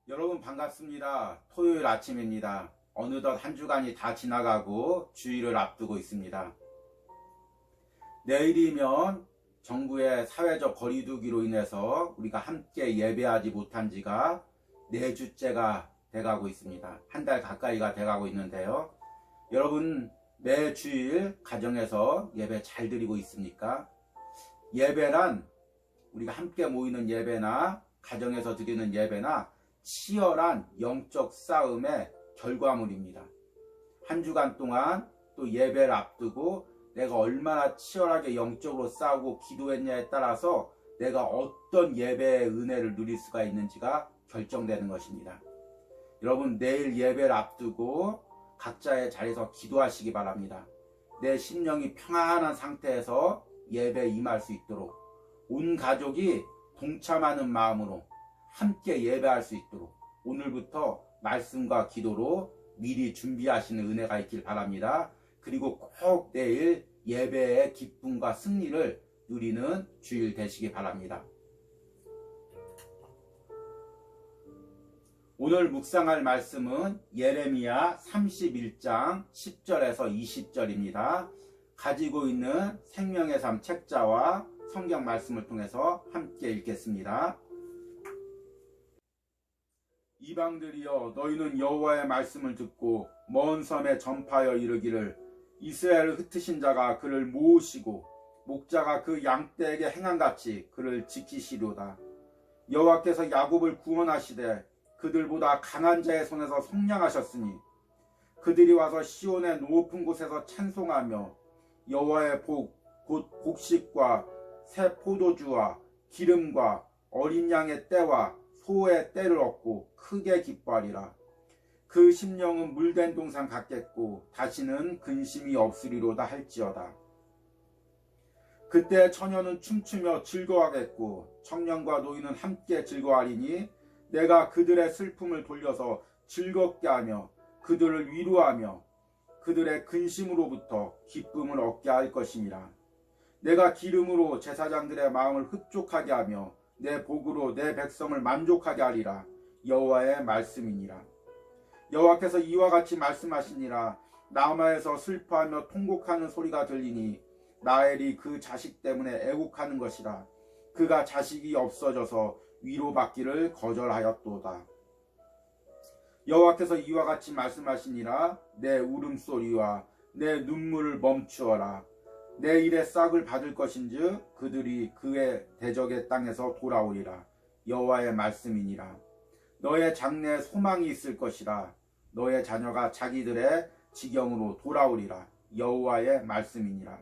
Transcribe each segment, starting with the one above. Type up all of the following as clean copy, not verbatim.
여러분 반갑습니다. 토요일 아침입니다. 어느덧 한 주간이 다 지나가고 주일을 앞두고 있습니다. 내일이면 정부의 사회적 거리두기로 인해서 우리가 함께 예배하지 못한 지가 4주째가 돼가고 있습니다. 한 달 가까이가 돼가고 있는데요. 여러분 매 주일 가정에서 예배 잘 드리고 있습니까? 예배란 우리가 함께 모이는 예배나 가정에서 드리는 예배나 치열한 영적 싸움의 결과물입니다. 한 주간 동안 또 예배를 앞두고 내가 얼마나 치열하게 영적으로 싸우고 기도했냐에 따라서 내가 어떤 예배의 은혜를 누릴 수가 있는지가 결정되는 것입니다. 여러분 내일 예배를 앞두고 각자의 자리에서 기도하시기 바랍니다. 내 심령이 평안한 상태에서 예배에 임할 수 있도록 온 가족이 동참하는 마음으로 함께 예배할 수 있도록 오늘부터 말씀과 기도로 미리 준비하시는 은혜가 있길 바랍니다. 그리고 꼭 내일 예배의 기쁨과 승리를 누리는 주일 되시기 바랍니다. 오늘 묵상할 말씀은 예레미야 31장 10절에서 20절입니다. 가지고 있는 생명의 삶 책자와 성경 말씀을 통해서 함께 읽겠습니다. 이방들이여 너희는 여호와의 말씀을 듣고 먼 섬에 전파하여 이르기를 이스라엘을 흩으신 자가 그를 모으시고 목자가 그 양떼에게 행한같이 그를 지키시리로다. 여호와께서 야곱을 구원하시되 그들보다 강한 자의 손에서 속량하셨으니 그들이 와서 시온의 높은 곳에서 찬송하며 여호와의 복 곧 곡식과 새 포도주와 기름과 어린 양의 떼와 소의 떼를 얻고 크게 기뻐하리라. 그 심령은 물된 동산 같겠고 다시는 근심이 없으리로다 할지어다. 그때 처녀는 춤추며 즐거워하겠고 청년과 노인은 함께 즐거워하리니 내가 그들의 슬픔을 돌려서 즐겁게 하며 그들을 위로하며 그들의 근심으로부터 기쁨을 얻게 할 것임이라. 내가 기름으로 제사장들의 마음을 흡족하게 하며 내 복으로 내 백성을 만족하게 하리라. 여호와의 말씀이니라. 여호와께서 이와 같이 말씀하시니라. 라마에서 슬퍼하며 통곡하는 소리가 들리니 라헬이 그 자식 때문에 애곡하는 것이라. 그가 자식이 없어져서 위로받기를 거절하였도다. 여호와께서 이와 같이 말씀하시니라. 내 울음소리와 내 눈물을 멈추어라. 내 일의 싹을 받을 것인즉 그들이 그의 대적의 땅에서 돌아오리라. 여호와의 말씀이니라. 너의 장래에 소망이 있을 것이라. 너의 자녀가 자기들의 지경으로 돌아오리라. 여호와의 말씀이니라.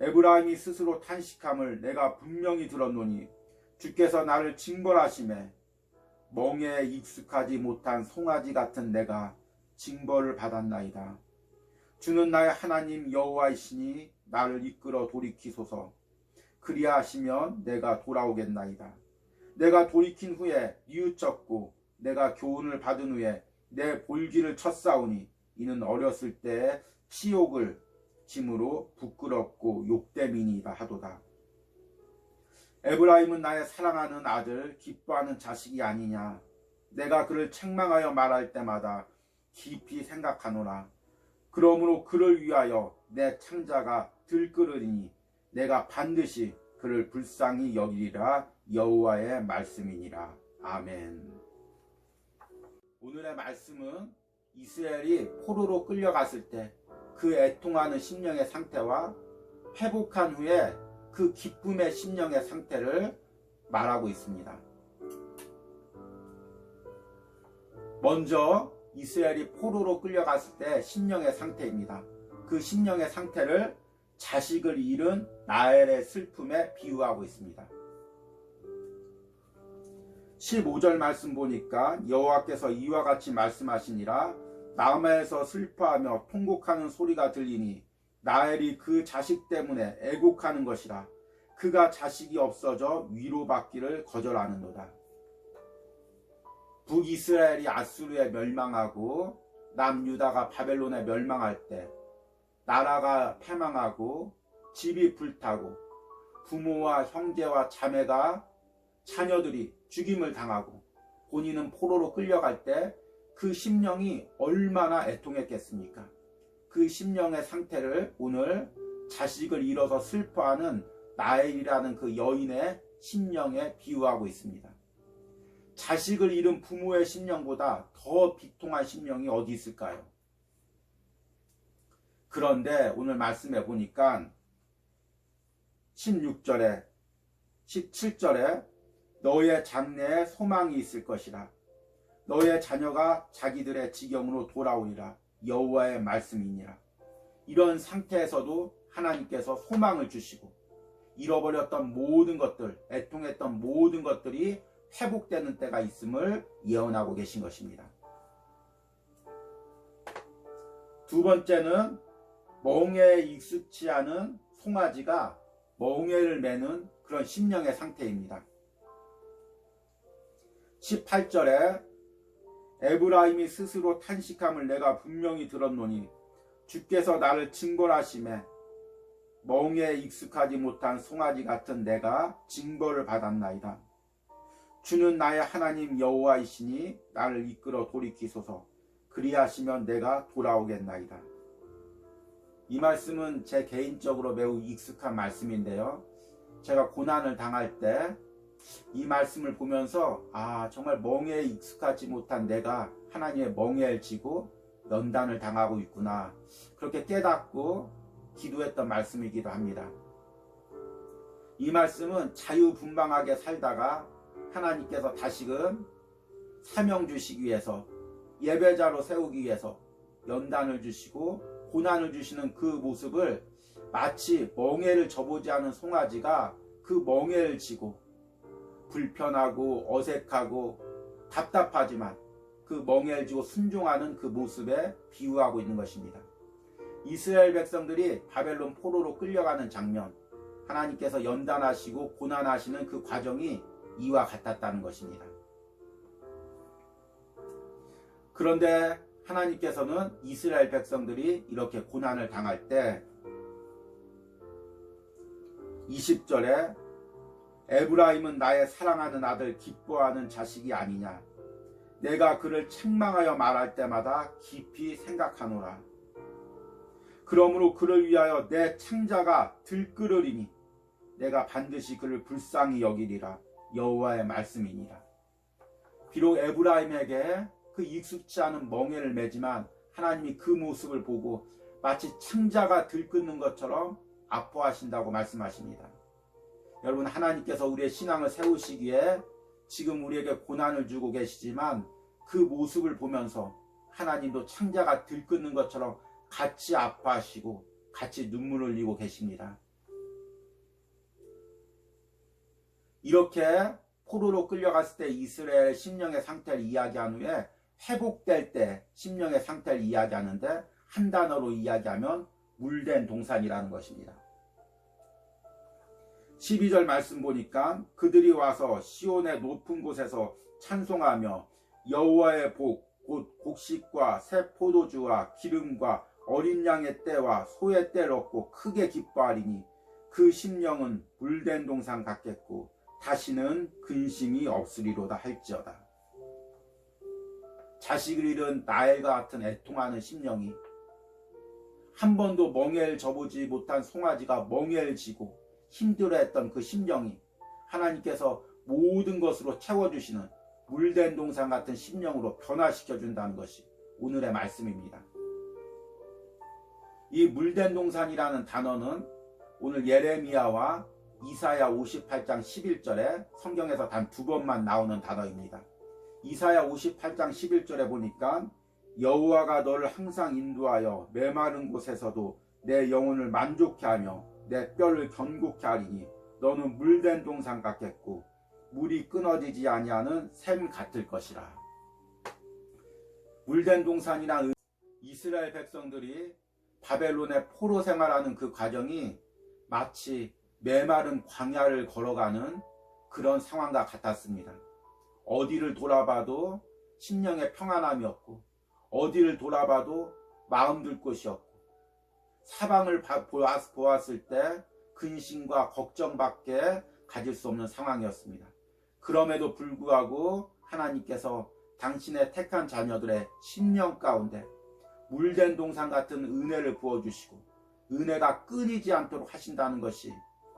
에브라임이 스스로 탄식함을 내가 분명히 들었노니 주께서 나를 징벌하심에 멍에에 익숙하지 못한 송아지 같은 내가 징벌을 받았나이다. 주는 나의 하나님 여호와이시니 나를 이끌어 돌이키소서. 그리하시면 내가 돌아오겠나이다. 내가 돌이킨 후에 뉘우쳤고 내가 교훈을 받은 후에 내 볼기를 쳤사오니 이는 어렸을 때의 치욕을 짐으로 부끄럽고 욕됨이니이다 하도다. 에브라임은 나의 사랑하는 아들 기뻐하는 자식이 아니냐. 내가 그를 책망하여 말할 때마다 깊이 생각하노라. 그러므로 그를 위하여 내 창자가 들끓으리니 내가 반드시 그를 불쌍히 여기리라. 여호와의 말씀이니라. 아멘. 오늘의 말씀은 이스라엘이 포로로 끌려갔을 때 그 애통하는 심령의 상태와 회복한 후에 그 기쁨의 심령의 상태를 말하고 있습니다. 먼저 이스라엘이 포로로 끌려갔을 때 심령의 상태입니다. 그 심령의 상태를 자식을 잃은 라헬의 슬픔에 비유하고 있습니다. 15절 말씀 보니까 여호와께서 이와 같이 말씀하시니라. 라마에서 슬퍼하며 통곡하는 소리가 들리니 라헬이 그 자식 때문에 애곡하는 것이라. 그가 자식이 없어져 위로받기를 거절하는도다. 북이스라엘이 아수르에 멸망하고 남유다가 바벨론에 멸망할 때 나라가 패망하고 집이 불타고 부모와 형제와 자매가 자녀들이 죽임을 당하고 본인은 포로로 끌려갈 때 그 심령이 얼마나 애통했겠습니까? 그 심령의 상태를 오늘 자식을 잃어서 슬퍼하는 나엘이라는 그 여인의 심령에 비유하고 있습니다. 자식을 잃은 부모의 심령보다 더 비통한 심령이 어디 있을까요? 그런데 오늘 말씀해 보니까 16절에 17절에 너의 장래에 소망이 있을 것이라. 너의 자녀가 자기들의 지경으로 돌아오리라. 여호와의 말씀이니라. 이런 상태에서도 하나님께서 소망을 주시고 잃어버렸던 모든 것들, 애통했던 모든 것들이 회복되는 때가 있음을 예언하고 계신 것입니다. 두 번째는 멍에에 익숙치 않은 송아지가 멍에를 매는 그런 심령의 상태입니다. 18절에 에브라임이 스스로 탄식함을 내가 분명히 들었노니 주께서 나를 징벌하심에 멍에에 익숙하지 못한 송아지 같은 내가 징벌을 받았나이다. 주는 나의 하나님 여호와이시니 나를 이끌어 돌이키소서. 그리하시면 내가 돌아오겠나이다. 이 말씀은 제 개인적으로 매우 익숙한 말씀인데요. 제가 고난을 당할 때 이 말씀을 보면서 정말 멍에에 익숙하지 못한 내가 하나님의 멍에를 지고 연단을 당하고 있구나. 그렇게 깨닫고 기도했던 말씀이기도 합니다. 이 말씀은 자유분방하게 살다가 하나님께서 다시금 사명 주시기 위해서 예배자로 세우기 위해서 연단을 주시고 고난을 주시는 그 모습을 마치 멍에를 져보지 않은 송아지가 그 멍에를 지고 불편하고 어색하고 답답하지만 그 멍에를 지고 순종하는 그 모습에 비유하고 있는 것입니다. 이스라엘 백성들이 바벨론 포로로 끌려가는 장면, 하나님께서 연단하시고 고난하시는 그 과정이 이와 같았다는 것입니다. 그런데 하나님께서는 이스라엘 백성들이 이렇게 고난을 당할 때 20절에 에브라임은 나의 사랑하는 아들 기뻐하는 자식이 아니냐. 내가 그를 책망하여 말할 때마다 깊이 생각하노라. 그러므로 그를 위하여 내 창자가 들끓으리니 내가 반드시 그를 불쌍히 여기리라. 여호와의 말씀이니라. 비록 에브라임에게 그 익숙치 않은 멍에를 매지만 하나님이 그 모습을 보고 마치 창자가 들끓는 것처럼 아파하신다고 말씀하십니다. 여러분, 하나님께서 우리의 신앙을 세우시기에 지금 우리에게 고난을 주고 계시지만 그 모습을 보면서 하나님도 창자가 들끓는 것처럼 같이 아파하시고 같이 눈물을 흘리고 계십니다. 이렇게 포로로 끌려갔을 때 이스라엘 심령의 상태를 이야기한 후에 회복될 때 심령의 상태를 이야기하는데 한 단어로 이야기하면 물된 동산이라는 것입니다. 12절 말씀 보니까 그들이 와서 시온의 높은 곳에서 찬송하며 여호와의 복, 곧 곡식과 새 포도주와 기름과 어린 양의 떼와 소의 떼를 얻고 크게 기뻐하리니 그 심령은 물된 동산 같겠고 다시는 근심이 없으리로다 할지어다. 자식을 잃은 나엘과 같은 애통하는 심령이 한 번도 멍에를 져보지 못한 송아지가 멍에를 지고 힘들어했던 그 심령이 하나님께서 모든 것으로 채워주시는 물된 동산 같은 심령으로 변화시켜준다는 것이 오늘의 말씀입니다. 이 물된 동산이라는 단어는 오늘 예레미야와 이사야 58장 11절에 성경에서 단 2번만 나오는 단어입니다. 이사야 58장 11절에 보니까 여호와가 너를 항상 인도하여 메마른 곳에서도 내 영혼을 만족케 하며 내 뼈를 견고케 하리니 너는 물된 동산 같겠고 물이 끊어지지 아니하는 샘 같을 것이라. 물된 동산이란 이스라엘 백성들이 바벨론의 포로 생활하는 그 과정이 마치 메마른 광야를 걸어가는 그런 상황과 같았습니다. 어디를 돌아봐도 심령의 평안함이 없고 어디를 돌아봐도 마음 둘 곳이 없고 사방을 보았을 때 근심과 걱정밖에 가질 수 없는 상황이었습니다. 그럼에도 불구하고 하나님께서 당신의 택한 자녀들의 심령 가운데 물된 동산 같은 은혜를 부어주시고 은혜가 끊이지 않도록 하신다는 것이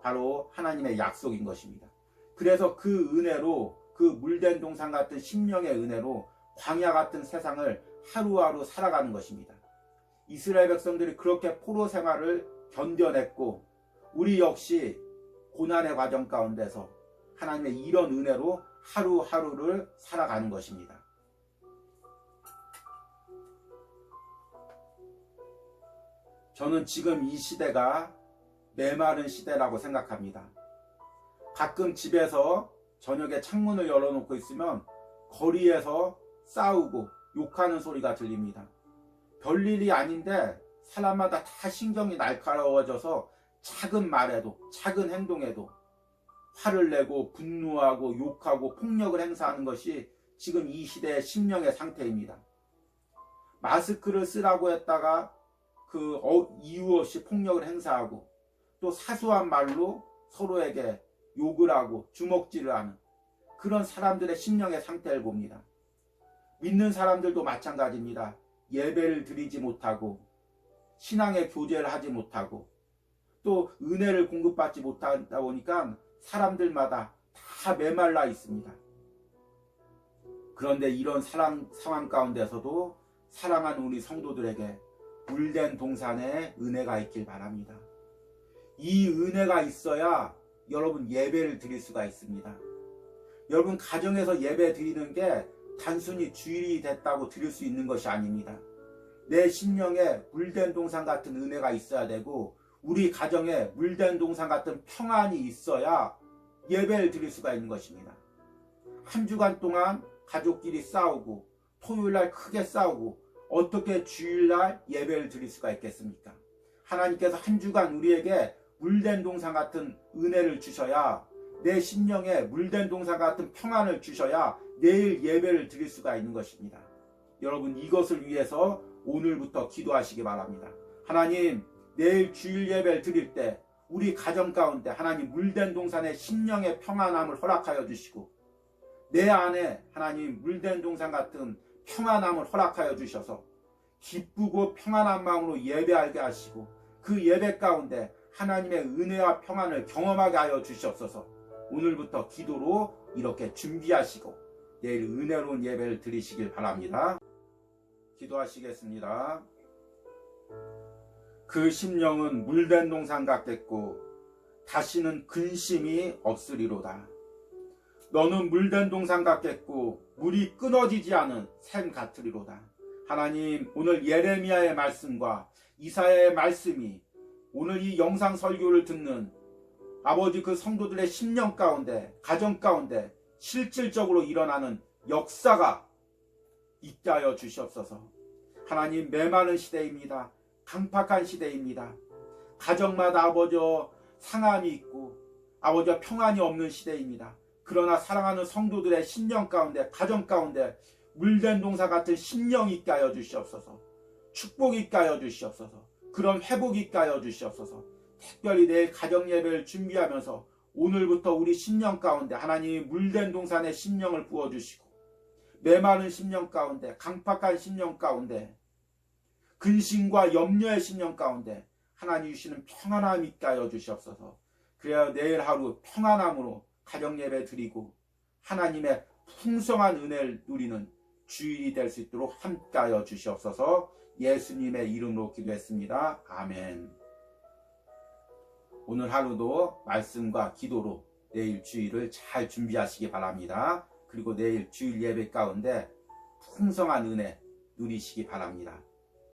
바로 하나님의 약속인 것입니다. 그래서 그 은혜로, 그 물된 동산 같은 심령의 은혜로 광야 같은 세상을 하루하루 살아가는 것입니다. 이스라엘 백성들이 그렇게 포로 생활을 견뎌냈고 우리 역시 고난의 과정 가운데서 하나님의 이런 은혜로 하루하루를 살아가는 것입니다. 저는 지금 이 시대가 메마른 시대라고 생각합니다. 가끔 집에서 저녁에 창문을 열어놓고 있으면 거리에서 싸우고 욕하는 소리가 들립니다. 별일이 아닌데 사람마다 다 신경이 날카로워져서 작은 말에도 작은 행동에도 화를 내고 분노하고 욕하고 폭력을 행사하는 것이 지금 이 시대의 심령의 상태입니다. 마스크를 쓰라고 했다가 이유 없이 폭력을 행사하고 또 사소한 말로 서로에게 욕을 하고 주먹질을 하는 그런 사람들의 심령의 상태를 봅니다. 믿는 사람들도 마찬가지입니다. 예배를 드리지 못하고 신앙의 교제를 하지 못하고 또 은혜를 공급받지 못하다 보니까 사람들마다 다 메말라 있습니다. 그런데 이런 상황 가운데서도 사랑하는 우리 성도들에게 물된 동산에 은혜가 있길 바랍니다. 이 은혜가 있어야 여러분 예배를 드릴 수가 있습니다. 여러분 가정에서 예배 드리는 게 단순히 주일이 됐다고 드릴 수 있는 것이 아닙니다. 내 심령에 물된 동산 같은 은혜가 있어야 되고 우리 가정에 물된 동산 같은 평안이 있어야 예배를 드릴 수가 있는 것입니다. 한 주간 동안 가족끼리 싸우고 토요일날 크게 싸우고 어떻게 주일날 예배를 드릴 수가 있겠습니까? 하나님께서 한 주간 우리에게 물된 동산 같은 은혜를 주셔야 내 심령에 물된 동산 같은 평안을 주셔야 내일 예배를 드릴 수가 있는 것입니다. 여러분 이것을 위해서 오늘부터 기도하시기 바랍니다. 하나님 내일 주일 예배를 드릴 때 우리 가정 가운데 하나님 물된 동산의 심령의 평안함을 허락하여 주시고 내 안에 하나님 물된 동산 같은 평안함을 허락하여 주셔서 기쁘고 평안한 마음으로 예배하게 하시고 그 예배 가운데 하나님의 은혜와 평안을 경험하게 하여 주시옵소서. 오늘부터 기도로 이렇게 준비하시고 내일 은혜로운 예배를 드리시길 바랍니다. 기도하시겠습니다. 그 심령은 물된 동산 같겠고 다시는 근심이 없으리로다. 너는 물된 동산 같겠고 물이 끊어지지 않은 샘 같으리로다. 하나님 오늘 예레미야의 말씀과 이사야의 말씀이 오늘 이 영상 설교를 듣는 아버지 그 성도들의 심령 가운데 가정 가운데 실질적으로 일어나는 역사가 있게 하여 주시옵소서. 하나님 메마른 시대입니다. 강팍한 시대입니다. 가정마다 아버지 상함이 있고 아버지 평안이 없는 시대입니다. 그러나 사랑하는 성도들의 심령 가운데 가정 가운데 물된 동산 같은 심령이 있게 하여 주시옵소서. 축복이 있게 하여 주시옵소서. 그런 회복이 있게 하여 주시옵소서. 특별히 내일 가정 예배를 준비하면서 오늘부터 우리 심령 가운데 하나님이 물된 동산의 심령을 부어주시고 메마른 심령 가운데 강팍한 심령 가운데 근심과 염려의 심령 가운데 하나님 주시는 평안함이 있게 하여 주시옵소서. 그래야 내일 하루 평안함으로 가정 예배 드리고 하나님의 풍성한 은혜를 누리는 주일이 될 수 있도록 함께하여 주시옵소서. 예수님의 이름으로 기도했습니다. 아멘. 오늘 하루도 말씀과 기도로 내일 주일을 잘 준비하시기 바랍니다. 그리고 내일 주일 예배 가운데 풍성한 은혜 누리시기 바랍니다.